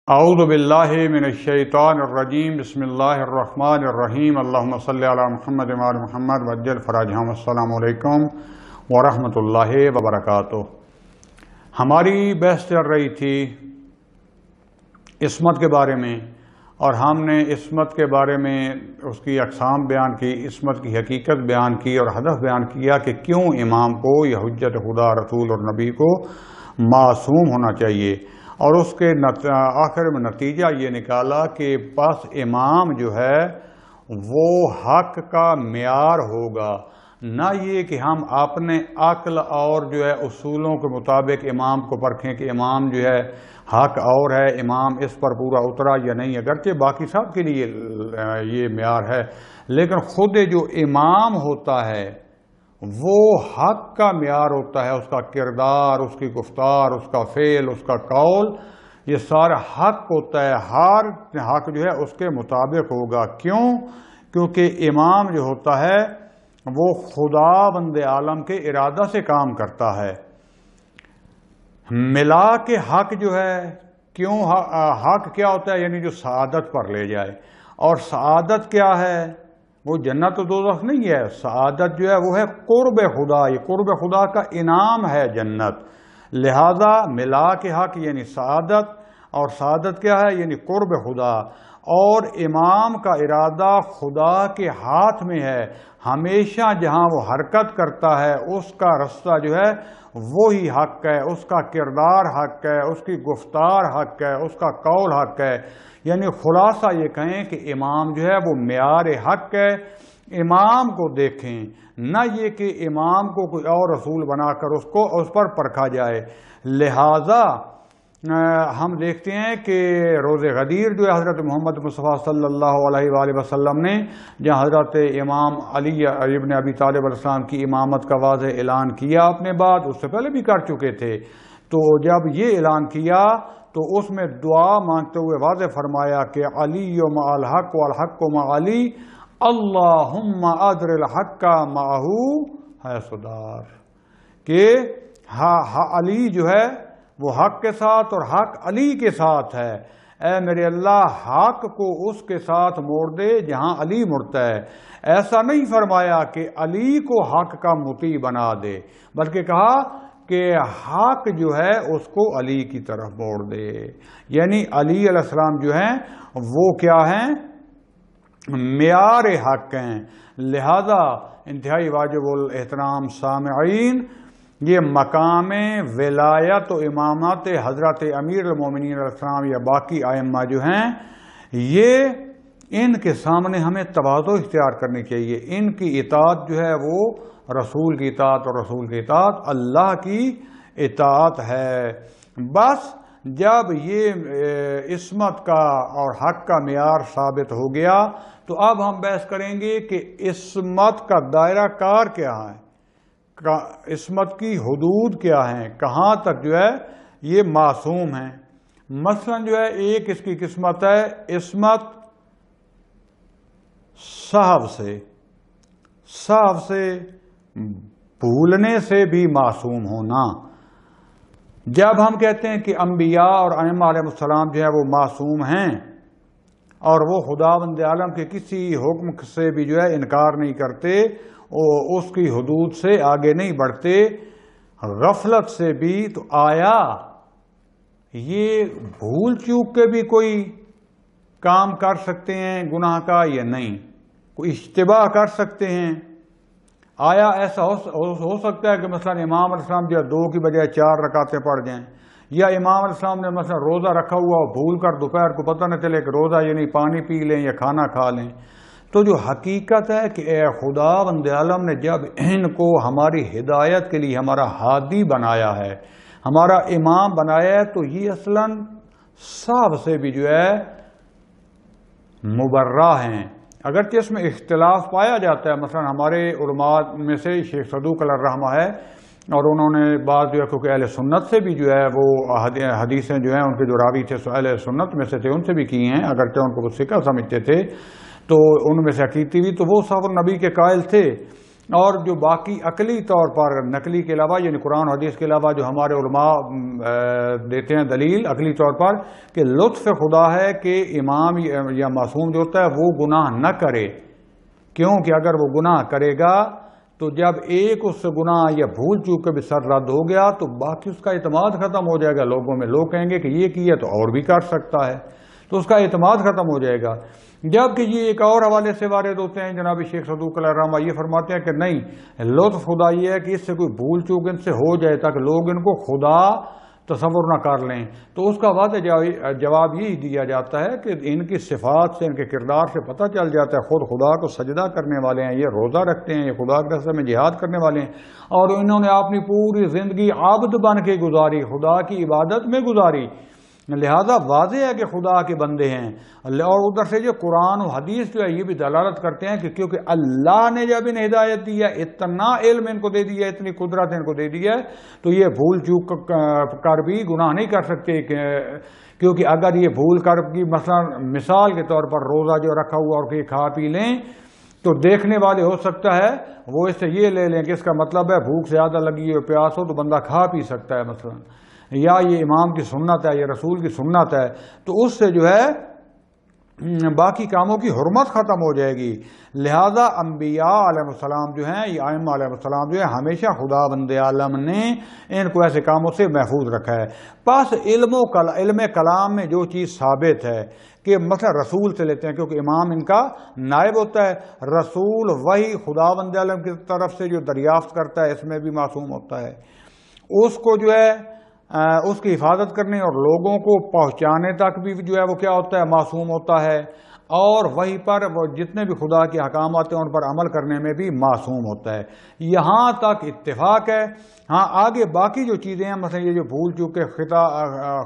اعوذ باللہ من الشیطان الرجیم بسم اللہ الرحمن الرحیم اللہم صلی علی محمد وعلی محمد وعجل فرجہم۔ السلام علیکم ورحمۃ اللہ وبرکاتہ۔ ہماری بحث چل رہی تھی عصمت کے بارے میں، اور ہم نے عصمت کے بارے میں اس کی اقسام بیان کی، عصمت کی حقیقت بیان کی اور ہدف بیان کیا کہ کیوں امام کو یا حجت خدا رسول اور نبی کو معصوم ہونا چاہیے، اور اس کے آخر میں نتیجہ یہ نکالا کہ بس امام جو ہے وہ حق کا معیار ہوگا، نہ یہ کہ ہم اپنے عقل اور جو ہے اصولوں کے مطابق امام کو پرکھیں کہ امام جو ہے حق اور ہے، امام اس پر پورا اترا یا نہیں، اگرچہ باقی سب کے لیے یہ معیار ہے، لیکن خود جو امام ہوتا ہے وہ حق کا معیار ہوتا ہے، اس کا کردار، اس کی گفتار، اس کا فعل، اس کا قول، یہ سارا حق ہوتا ہے، ہر حق جو ہے اس کے مطابق ہوگا۔ کیونکہ امام جو ہوتا ہے وہ خدا بند عالم کے ارادہ سے کام کرتا ہے، ملا کے حق جو ہے، کیوں حق کیا ہوتا ہے؟ یعنی جو سعادت پر لے جائے، اور سعادت کیا ہے؟ وہ جنت و دوزخ نہیں ہے، سعادت جو ہے وہ ہے قرب خدا، یہ قرب خدا کا انعام ہے جنت، لہذا ملا کے حق یعنی سعادت، اور سعادت کیا ہے؟ یعنی قرب خدا، اور امام کا ارادہ خدا کے ہاتھ میں ہے، ہمیشہ جہاں وہ حرکت کرتا ہے اس کا رستہ جو ہے وہی حق ہے، اس کا کردار حق ہے، اس کی گفتار حق ہے، اس کا قول حق ہے، یعنی خلاصہ یہ کہیں کہ امام جو ہے وہ معیار حق ہے۔ امام کو دیکھیں، نہ یہ کہ امام کو کوئی اور رسول بنا کر اس پر پرکھا جائے۔ لہذا ہم دیکھتے ہیں کہ روز غدیر جو ہے حضرت محمد مصطفیٰ صلی اللہ علیہ وآلہ وسلم نے جہاں حضرت امام علی ابن ابی طالب علیہ السلام کی امامت کا واضح اعلان کیا اپنے بعد، اس سے پہلے بھی کر چکے تھے، تو جب یہ اعلان کیا تو اس میں دعا مانگتے ہوئے واضح فرمایا کہ علی مع الحق والحق مع علی، اللہم ادر الحق معہ حیث دار، کہ علی جو ہے وہ حق کے ساتھ اور حق علی کے ساتھ ہے، اے میرے اللہ حق کو اس کے ساتھ موڑ دے جہاں علی مڑتا ہے۔ ایسا نہیں فرمایا کہ علی کو حق کا مطیع بنا دے، بلکہ کہا کہ حق جو ہے اس کو علی کی طرف موڑ دے، یعنی علی علیہ السلام جو ہیں وہ کیا ہیں؟ معیار حق ہیں۔ لہذا انتہائی واجب الاحترام سامعین، یہ مقام ولایت و امامت حضرت امیر المومنین علیہ السلام یا باقی ائمہ جو ہیں، یہ ان کے سامنے ہمیں تواضع اختیار کرنی چاہیے۔ ان کی اطاعت جو ہے وہ رسول کی اطاعت، اور رسول کی اطاعت اللہ کی اطاعت ہے۔ بس جب یہ عصمت کا اور حق کا معیار ثابت ہو گیا تو اب ہم بحث کریں گے کہ عصمت کا دائرہ کار کیا ہے، عصمت کی حدود کیا ہیں، کہاں تک جو ہے یہ معصوم ہیں۔ مثلا جو ہے ایک اس کی قسمت ہے عصمت سہو سے بھولنے سے بھی معصوم ہونا۔ جب ہم کہتے ہیں کہ انبیاء اور ائمہ علیہ السلام جو ہے وہ معصوم ہیں اور وہ خداوند عالم کے کسی حکم سے بھی جو ہے انکار نہیں کرتے، اس کی حدود سے آگے نہیں بڑھتے، غفلت سے بھی، تو آیا یہ بھول چوک کے بھی کوئی کام کر سکتے ہیں گناہ کا یا نہیں؟ کوئی اشتباہ کر سکتے ہیں؟ آیا ایسا ہو سکتا ہے کہ مثلا امام علیہ السلام جو 2 کی بجائے 4 رکعتیں پڑھ جائیں، یا امام علیہ السلام نے مثلا روزہ رکھا ہوا اور بھول کر دوپہر کو پتہ نہ چلے کہ روزہ یعنی پانی پی لیں یا کھانا کھا لیں؟ تو جو حقیقت ہے کہ اے خدا بند عالم نے جب ان کو ہماری ہدایت کے لیے ہمارا ہادی بنایا ہے، ہمارا امام بنایا ہے، تو یہ اصلاً سب سے بھی جو ہے مبرہ ہیں، اگرچہ اس میں اختلاف پایا جاتا ہے۔ مثلا ہمارے علماء میں سے شیخ صدوق علیہ الرحمہ ہے، اور انہوں نے بعض جو ہے کیونکہ اہل سنت سے بھی جو ہے وہ حدیثیں جو ہیں ان کے جو راوی تھے اہل سنت میں سے تھے، ان سے بھی کی ہیں، اگرچہ ان کو وہ ثقہ سمجھتے تھے، تو ان میں سے عقیدتی بھی تو وہ صاحب نبی کے قائل تھے، اور جو باقی عقلی طور پر نقلی کے علاوہ یعنی قرآن و حدیث کے علاوہ جو ہمارے علماء دیتے ہیں دلیل عقلی طور پر کہ لطف خدا ہے کہ امام یا معصوم جو ہوتا ہے وہ گناہ نہ کرے، کیونکہ اگر وہ گناہ کرے گا تو جب ایک اس سے گناہ یا بھول چوک کے بھی سر رد ہو گیا تو باقی اس کا اعتماد ختم ہو جائے گا لوگوں میں، لوگ کہیں گے کہ یہ کیا تو اور بھی کر سکتا ہے، تو اس کا اعتماد ختم ہو جائے گا۔ جبکہ یہ ایک اور حوالے سے وارد ہوتے ہیں، جناب شیخ صدوق علیہ الرحمہ یہ فرماتے ہیں کہ نہیں، لطف خدا یہ ہے کہ اس سے کوئی بھول چوک ان سے ہو جائے تاکہ لوگ ان کو خدا تصور نہ کر لیں، تو اس کا واضح جواب یہی دیا جاتا ہے کہ ان کی صفات سے، ان کے کردار سے پتہ چل جاتا ہے خود خدا کو سجدہ کرنے والے ہیں، یہ روزہ رکھتے ہیں، یہ خدا کے راستے میں جہاد کرنے والے ہیں، اور انہوں نے اپنی پوری زندگی عابد بن کے گزاری، خدا کی عبادت میں گزاری، لہذا واضح ہے کہ خدا کے بندے ہیں۔ اور ادھر سے جو قرآن و حدیث جو ہے یہ بھی دلالت کرتے ہیں کہ کیونکہ اللہ نے جب انہیں ہدایت دی ہے، اتنا علم ان کو دے دیا ہے، اتنی قدرت ان کو دے دی ہے، تو یہ بھول چوک کر بھی گناہ نہیں کر سکتے، کیونکہ اگر یہ بھول کر بھی مثلا مثال کے طور پر روزہ جو رکھا ہوا اور کہ کھا پی لیں تو دیکھنے والے ہو سکتا ہے وہ اس سے یہ لے لیں کہ اس کا مطلب ہے بھوک زیادہ لگی ہو، پیاس ہو تو بندہ کھا پی سکتا ہے مثلا، یا یہ امام کی سنت ہے یا رسول کی سنت ہے، تو اس سے جو ہے باقی کاموں کی حرمت ختم ہو جائے گی۔ لہذا انبیاء علیہ السلام جو ہیں، یہ ائمہ علیہ السلام جو ہے، ہمیشہ خدا بند عالم نے ان کو ایسے کاموں سے محفوظ رکھا ہے۔ پس علم کلام میں جو چیز ثابت ہے کہ مثلا رسول سے لیتے ہیں، کیونکہ امام ان کا نائب ہوتا ہے، رسول وہی خدا بند عالم کی طرف سے جو دریافت کرتا ہے اس میں بھی معصوم ہوتا ہے، اس کو جو ہے اس کی حفاظت کرنے اور لوگوں کو پہنچانے تک بھی جو ہے وہ کیا ہوتا ہے، معصوم ہوتا ہے، اور وہی پر وہ جتنے بھی خدا کے احکامات ہیں ان پر عمل کرنے میں بھی معصوم ہوتا ہے۔ یہاں تک اتفاق ہے۔ ہاں آگے باقی جو چیزیں ہیں، مثلا یہ جو بھول چوک کے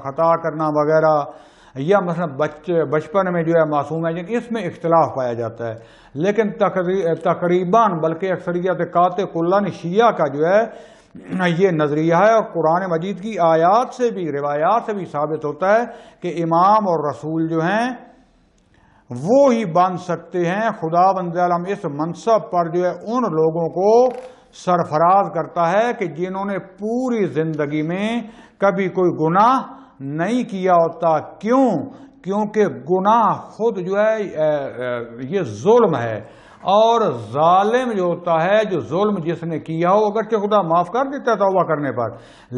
خطا کرنا وغیرہ، یا مثلا بچپن میں جو ہے معصوم ہے، اس میں اختلاف پایا جاتا ہے، لیکن تقریباً بلکہ اکثریت قاطع کلن شیعہ کا جو ہے یہ نظریہ ہے، اور قرآن مجید کی آیات سے بھی، روایات سے بھی ثابت ہوتا ہے کہ امام اور رسول جو ہیں وہ ہی بن سکتے ہیں۔ خدا بند عالم اس منصب پر جو ہے ان لوگوں کو سرفراز کرتا ہے کہ جنہوں نے پوری زندگی میں کبھی کوئی گناہ نہیں کیا ہوتا۔ کیوں؟ کیونکہ گناہ خود جو ہے یہ ظلم ہے، اور ظالم جو ہوتا ہے، جو ظلم جس نے کیا ہو، اگرچہ خدا معاف کر دیتا ہے توبہ کرنے پر،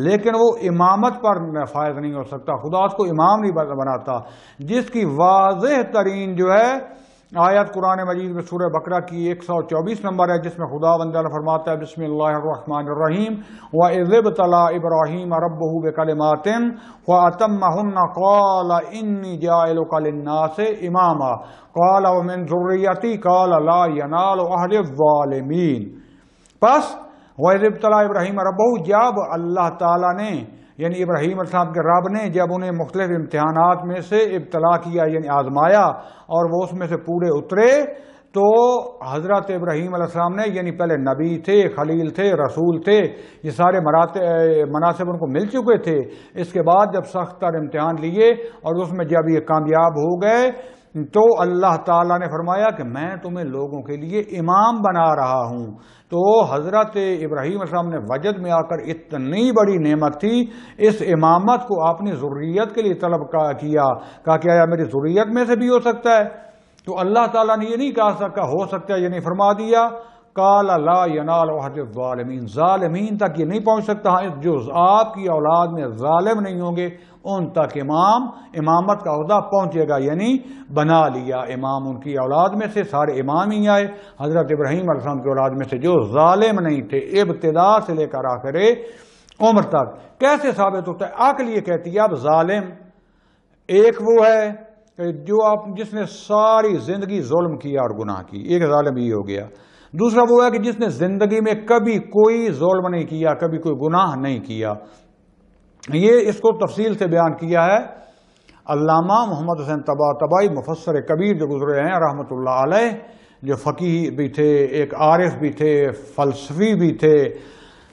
لیکن وہ امامت پر فائز نہیں ہو سکتا، خدا اس کو امام نہیں بناتا۔ جس کی واضح ترین جو ہے آیت قرآن مجید میں سورہ بقرہ کی 124 نمبر ہے، جس میں خدا بند فرماتا ہے بسم اللہ الرحمن الرحیم وَإِذِ ابْتَلَىٰ إِبْرَاهِيمَ رَبُّهُ بِكَلِمَاتٍ فَأَتَمَّهُنَّ قَالَ إِنِّي جَاعِلُكَ لِلنَّاسِ إِمَامًا قَالَ وَمِن ذُرِّيَّتِي قَالَ لَا يَنَالُ عَهْدِ الظَّالِمِينَ۔ پس وَإِذِ ابْتَلَىٰ إِبْرَاهِيمَ رَبُّهُ، جب اللہ تعالیٰ نے یعنی ابراہیم علیہ السلام کے رب نے جب انہیں مختلف امتحانات میں سے ابتلا کیا یعنی آزمایا اور وہ اس میں سے پورے اترے، تو حضرت ابراہیم علیہ السلام نے یعنی پہلے نبی تھے، خلیل تھے، رسول تھے، یہ سارے مناصب ان کو مل چکے تھے، اس کے بعد جب سخت تر امتحان لیے اور اس میں جب یہ کامیاب ہو گئے تو اللہ تعالیٰ نے فرمایا کہ میں تمہیں لوگوں کے لیے امام بنا رہا ہوں۔ تو حضرت ابراہیم علیہ السلام نے وجد میں آ کر اتنی بڑی نعمت تھی، اس امامت کو اپنی ذریت کے لیے طلب کیا، کہا کہ آیا میری ذریت میں سے بھی ہو سکتا ہے؟ تو اللہ تعالیٰ نے یہ نہیں کہا ہو سکتا ہے، یہ نہیں فرما دیا قال لا ینال عہد الظالمین، ظالمین تک یہ نہیں پہنچ سکتا، جو آپ کی اولاد میں ظالم نہیں ہوں گے ان تک امامت کا عہدہ پہنچے گا، یعنی بنا لیا امام ان کی اولاد میں سے، سارے امام ہی آئے حضرت ابراہیم علیہ السلام کی اولاد میں سے جو ظالم نہیں تھے، ابتدا سے لے کر آخر عمر تک۔ کیسے ثابت ہوتا ہے؟ عقل یہ کہتی ہے اب ظالم ایک وہ ہے جو جس نے ساری زندگی ظلم کیا اور گناہ کی، ایک ظالم یہ ہو گیا۔ دوسرا وہ ہے کہ جس نے زندگی میں کبھی کوئی ظلم نہیں کیا، کبھی کوئی گناہ نہیں کیا۔ یہ اس کو تفصیل سے بیان کیا ہے علامہ محمد حسین طباطبائی، مفسر کبیر جو گزرے ہیں رحمۃ اللہ علیہ، جو فقیہ بھی تھے، ایک عارف بھی تھے، فلسفی بھی تھے،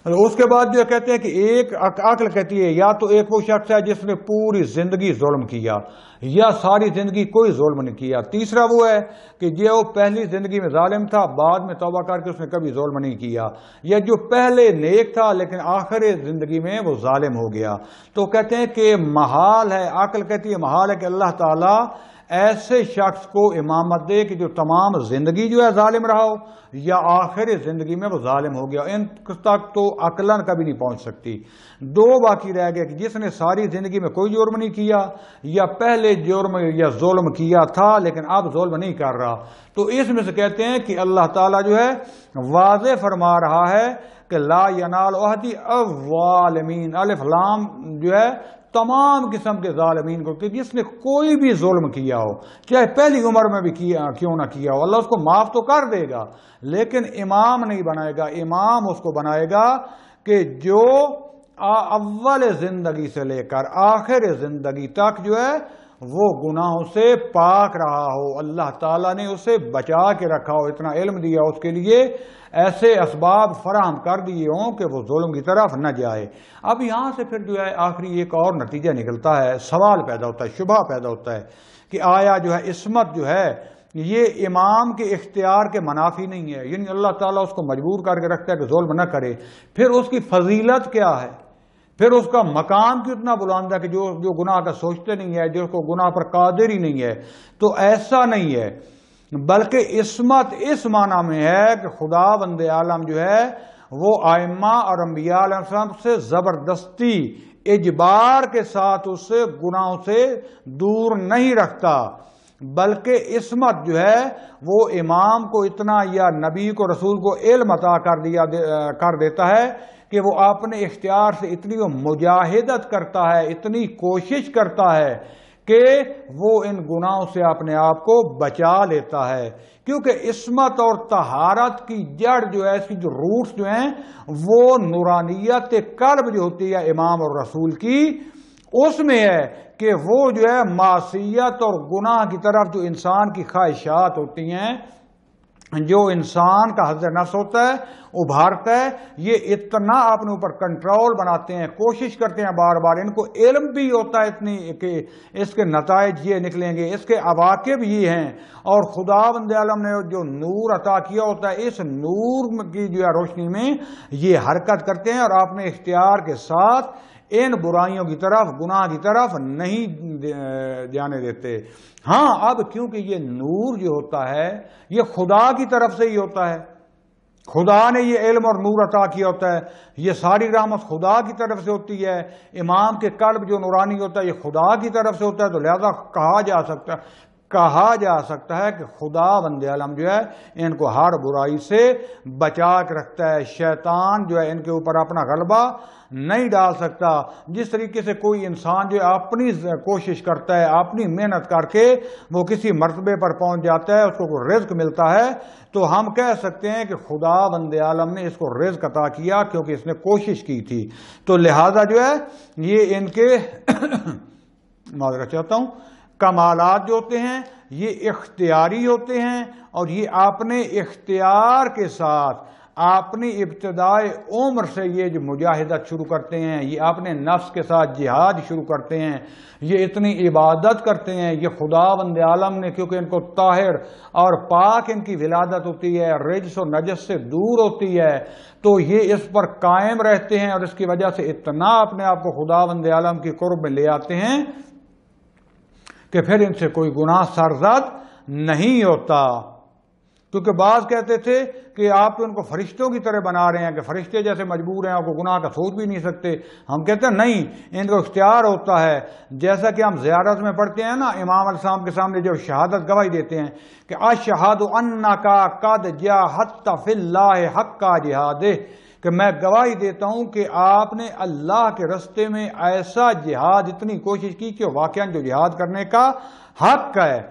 اس کے بعد جو کہتے ہیں کہ ایک عقل کہتی ہے یا تو ایک وہ شخص ہے جس نے پوری زندگی ظلم کیا یا ساری زندگی کوئی ظلم نہیں کیا. تیسرا وہ ہے کہ جو پہلی زندگی میں ظالم تھا بعد میں توبہ کر کے اس نے کبھی ظلم نہیں کیا, یا جو پہلے نیک تھا لیکن آخر زندگی میں وہ ظالم ہو گیا. تو کہتے ہیں کہ محال ہے, عقل کہتی ہے محال ہے کہ اللہ تعالیٰ ایسے شخص کو امامت دے کہ جو تمام زندگی جو ہے ظالم رہا ہو یا آخر زندگی میں وہ ظالم ہو گیا. ان تک تو عقلاً کبھی نہیں پہنچ سکتی. دو باقی رہ گئے کہ جس نے ساری زندگی میں کوئی جرم نہیں کیا یا پہلے جرم یا ظلم کیا تھا لیکن اب ظلم نہیں کر رہا. تو اس میں سے کہتے ہیں کہ اللہ تعالیٰ جو ہے واضح فرما رہا ہے کہ لا ینال عہدی الظالمین, الف لام جو ہے تمام قسم کے ظالمین کو, کہ جس نے کوئی بھی ظلم کیا ہو چاہے پہلی عمر میں بھی کیوں نہ کیا ہو, اللہ اس کو معاف تو کر دے گا لیکن امام نہیں بنائے گا. امام اس کو بنائے گا کہ جو اول زندگی سے لے کر آخر زندگی تک جو ہے وہ گناہوں سے پاک رہا ہو, اللہ تعالیٰ نے اسے بچا کے رکھا ہو, اتنا علم دیا اس کے لیے, ایسے اسباب فراہم کر دیے ہوں کہ وہ ظلم کی طرف نہ جائے. اب یہاں سے پھر جو ہے آخری ایک اور نتیجہ نکلتا ہے, سوال پیدا ہوتا ہے, شبہ پیدا ہوتا ہے کہ آیا جو ہے عصمت جو ہے یہ امام کے اختیار کے منافی نہیں ہے, یعنی اللہ تعالیٰ اس کو مجبور کر کے رکھتا ہے کہ ظلم نہ کرے, پھر اس کی فضیلت کیا ہے, پھر اس کا مقام کتنا بلند ہے کہ جو گناہ کا سوچتے نہیں ہے, جو کو گناہ پر قادر ہی نہیں ہے. تو ایسا نہیں ہے, بلکہ عصمت اس معنی میں ہے کہ خدا بند عالم جو ہے وہ ائمہ اور انبیاء علیہ السلام سے زبردستی اجبار کے ساتھ اس سے گناہوں سے دور نہیں رکھتا, بلکہ عصمت جو ہے وہ امام کو اتنا یا نبی کو رسول کو علم عطا کر دیتا ہے کہ وہ اپنے اختیار سے اتنی مجاہدت کرتا ہے, اتنی کوشش کرتا ہے کہ وہ ان گناہوں سے اپنے آپ کو بچا لیتا ہے. کیونکہ عصمت اور طہارت کی جڑ جو ہے, اس کی جو روٹس جو ہیں وہ نورانیت قلب جو ہوتی ہے امام اور رسول کی, اس میں ہے کہ وہ جو ہے معصیت اور گناہ کی طرف جو انسان کی خواہشات ہوتی ہیں, جو انسان کا حظ نفس ہوتا ہے ابھارتا ہے, یہ اتنا اپنے اوپر کنٹرول بناتے ہیں, کوشش کرتے ہیں بار بار, ان کو علم بھی ہوتا ہے اتنی کہ اس کے نتائج یہ نکلیں گے, اس کے عواقب یہ ہیں, اور خدا بند عالم نے جو نور عطا کیا ہوتا ہے اس نور کی جو ہے روشنی میں یہ حرکت کرتے ہیں اور اپنے اختیار کے ساتھ ان برائیوں کی طرف, گناہ کی طرف نہیں جانے دیتے. ہاں اب کیونکہ یہ نور جو ہوتا ہے یہ خدا کی طرف سے ہی ہوتا ہے, خدا نے یہ علم اور نور عطا کیا ہوتا ہے, یہ ساری رحمت خدا کی طرف سے ہوتی ہے. امام کے قلب جو نورانی ہوتا ہے یہ خدا کی طرف سے ہوتا ہے, تو لہذا کہا جا سکتا ہے کہ خدا بند عالم جو ہے ان کو ہر برائی سے بچا کے رکھتا ہے. شیطان جو ہے ان کے اوپر اپنا غلبہ نہیں ڈال سکتا. جس طریقے سے کوئی انسان جو اپنی کوشش کرتا ہے, اپنی محنت کر کے وہ کسی مرتبے پر پہنچ جاتا ہے, اس کو کوئی رزق ملتا ہے, تو ہم کہہ سکتے ہیں کہ خدا بند عالم نے اس کو رزق عطا کیا کیونکہ اس نے کوشش کی تھی. تو لہذا جو ہے یہ ان کے معذرت چاہتا ہوں کمالات جو ہوتے ہیں یہ اختیاری ہوتے ہیں, اور یہ اپنے اختیار کے ساتھ اپنی ابتدائی عمر سے یہ جو مجاہدت شروع کرتے ہیں, یہ اپنے نفس کے ساتھ جہاد شروع کرتے ہیں, یہ اتنی عبادت کرتے ہیں. یہ خدا بند عالم نے کیونکہ ان کو طاہر اور پاک ان کی ولادت ہوتی ہے, رجس و نجس سے دور ہوتی ہے, تو یہ اس پر قائم رہتے ہیں اور اس کی وجہ سے اتنا اپنے آپ کو خدا بند عالم کی قرب میں لے آتے ہیں کہ پھر ان سے کوئی گناہ سرزد نہیں ہوتا. کیونکہ بعض کہتے تھے کہ آپ تو ان کو فرشتوں کی طرح بنا رہے ہیں کہ فرشتے جیسے مجبور ہیں, آپ کو گناہ کا سوچ بھی نہیں سکتے. ہم کہتے ہیں نہیں, ان کو اختیار ہوتا ہے. جیسا کہ ہم زیارت میں پڑھتے ہیں نا, امام علیہ السلام کے سامنے جب شہادت گواہی دیتے ہیں کہ اشہد انکا قد جاہدت فی اللہ حق جہاد, کہ میں گواہی دیتا ہوں کہ آپ نے اللہ کے رستے میں ایسا جہاد, اتنی کوشش کی کہ واقعاً جو جہاد کرنے کا حق ہے.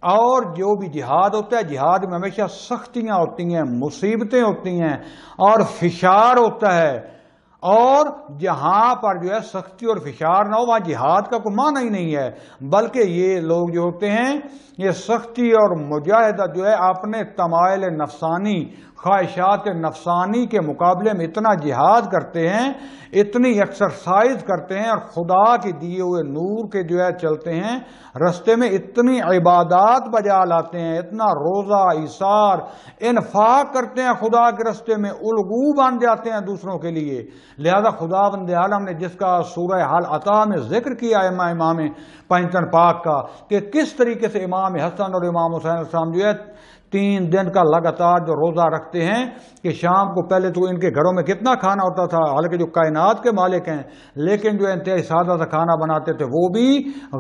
اور جو بھی جہاد ہوتا ہے, جہاد میں ہمیشہ سختیاں ہوتی ہیں, مصیبتیں ہوتی ہیں اور فشار ہوتا ہے, اور جہاں پر جو ہے سختی اور فشار نہ ہو وہاں جہاد کا کوئی معنی ہی نہیں ہے. بلکہ یہ لوگ جو ہوتے ہیں یہ سختی اور مجاہدہ جو ہے اپنے تمائل نفسانی، خواہشات نفسانی کے مقابلے میں اتنا جہاد کرتے ہیں، اتنی ایکسرسائز کرتے ہیں، اور خدا کے دیے ہوئے نور کے جو ہے چلتے ہیں رستے میں، اتنی عبادات بجا لاتے ہیں، اتنا روزہ، ایثار، انفاق کرتے ہیں خدا کے رستے میں، الگو بن جاتے ہیں دوسروں کے لیے۔ لہذا خدا بند عالم نے جس کا سورہ حال عطا میں ذکر کیا ہے امام پنجتن پاک کا، کہ کس طریقے سے امام حسن اور امام حسین علیہ السلام جو ہے 3 دن کا لگاتار جو روزہ رکھتے ہیں، کہ شام کو پہلے تو ان کے گھروں میں کتنا کھانا ہوتا تھا، حالانکہ جو کائنات کے مالک ہیں، لیکن جو انتہائی سادہ سا کھانا بناتے تھے، وہ بھی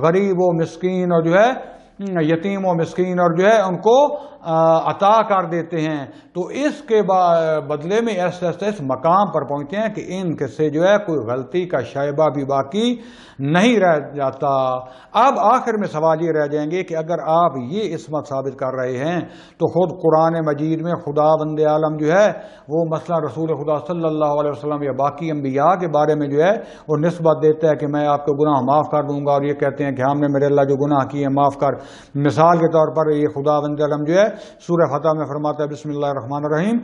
غریب و مسکین اور جو ہے یتیم و مسکین اور جو ہے ان کو عطا کر دیتے ہیں۔ تو اس کے بدلے میں ایسے ایسے اس مقام پر پہنچتے ہیں کہ ان کے سے جو ہے کوئی غلطی کا شائبہ بھی باقی نہیں رہ جاتا۔ اب آخر میں سوال یہ رہ جائیں گے کہ اگر آپ یہ عصمت ثابت کر رہے ہیں تو خود قرآن مجید میں خدا بند عالم جو ہے وہ مثلا رسول خدا صلی اللہ علیہ وسلم یا باقی انبیاء کے بارے میں جو ہے وہ نسبت دیتا ہے کہ میں آپ کے گناہ معاف کر دوں گا، اور یہ کہتے ہیں کہ ہم نے میرے اللہ جو گناہ کیے ہیں معاف کر۔ مثال کے طور پر یہ خدا بند عالم جو ہے سورہ فتح میں فرماتا ہے بسم اللہ الرحمن الرحیم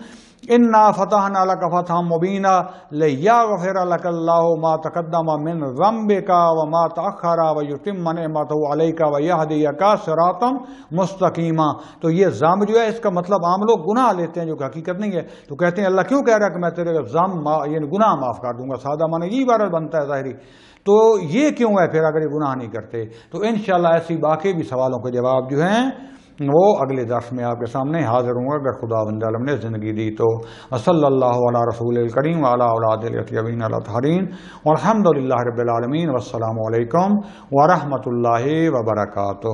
انا فتحنا لک فتحا مبینا لیغفر لک اللہ ما تقدم من ذنبک وما تأخر ویتم نعمتہ علیک ویہدیک صراطا مستقیما۔ تو یہ ذنب جو ہے اس کا مطلب عام لوگ گناہ لیتے ہیں جو کہ حقیقت نہیں ہے، تو کہتے ہیں اللہ کیوں کہہ رہا ہے کہ میں تیرے ذنب یعنی گناہ معاف کر دوں گا، سادہ معنی یہ عبارت بنتا ہے ظاہری، تو یہ کیوں ہے پھر اگر یہ گناہ نہیں کرتے؟ تو انشاءاللہ ایسی باقی بھی سوالوں کے جواب جو ہیں وہ اگلے درس میں آپ کے سامنے حاضر ہوں گا اگر خدا بند عالم نے زندگی دی تو۔ صلی اللہ علی رسول الکریم وعلی اولاد الاطیبین الاطہرین والحمد للہ رب العالمین، والسلام علیکم ورحمۃ اللہ وبرکاتہ۔